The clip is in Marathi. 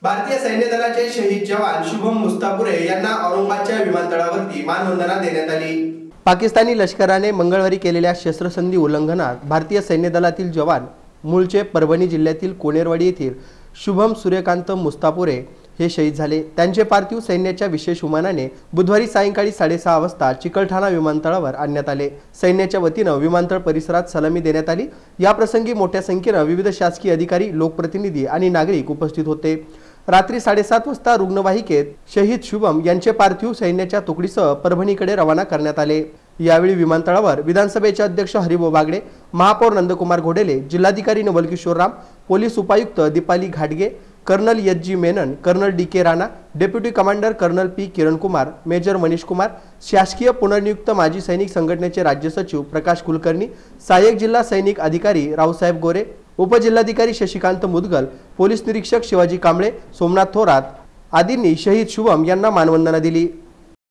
भारतीय सैन्य दलाचे शहीद जवान शुभम मुस्तापुरे यांना औरंगाबादच्या विमानतळावरती मानवंदना देण्यात आली। पाकिस्तानी लष्कराने मंगळवारी केलेल्या शस्त्रसंधी उल्लंघनात भारतीय सैन्य दलातील जवान मूळचे परभणी जिल्ह्यातील कोनेरवाडी येथील शुभम सूर्यकांत मुस्तापुरे हे शहीद झाले। त्यांचे पार्थिव सैन्याच्या विशेष विमानाने बुधवारी सायंकाळी 6:30 वाजता चिकलठाणा विमानतळावर आणण्यात आले। सैन्याच्या वतीने विमानतळ परिसरात सलामी देण्यात आली। या प्रसंगी मोठ्या संख्येने विविध शासकीय अधिकारी, लोकप्रतिनिधी आणि नागरिक उपस्थित होते। रात्री 7:30 वाजता रुग्णवाहिकेत शहीद शुभम यांचे पार्थिव सैन्याच्या तुकडीसह परभणीकडे रवाना करण्यात आले। यावेळी विमानतळावर विधानसभेचे अध्यक्ष हरिभाऊ बागडे, महापौर नंदकुमार घोडेले, जिल्हाधिकारी नवल किशोर राम, पोलीस उपायुक्त दीपाली घाटगे, colonel H G. Menon, colonel D K. Rana, deputy commander colonel P. Kiran Kumar, major Manish Kumar, शासकीय पुनर्नियुक्त माजी सैनिक संघटनेचे राज्य सचिव प्रकाश कुलकर्णी, सहाय्यक जिल्हा सैनिक अधिकारी रावसाहेब गोरे, उपजिल्हाधिकारी शशिकांत मुदगल, पोलीस निरीक्षक शिवाजी कांबळे, सोमनाथ थोरात आदींनी शहीद शुभम यांना मानवंदना दिली।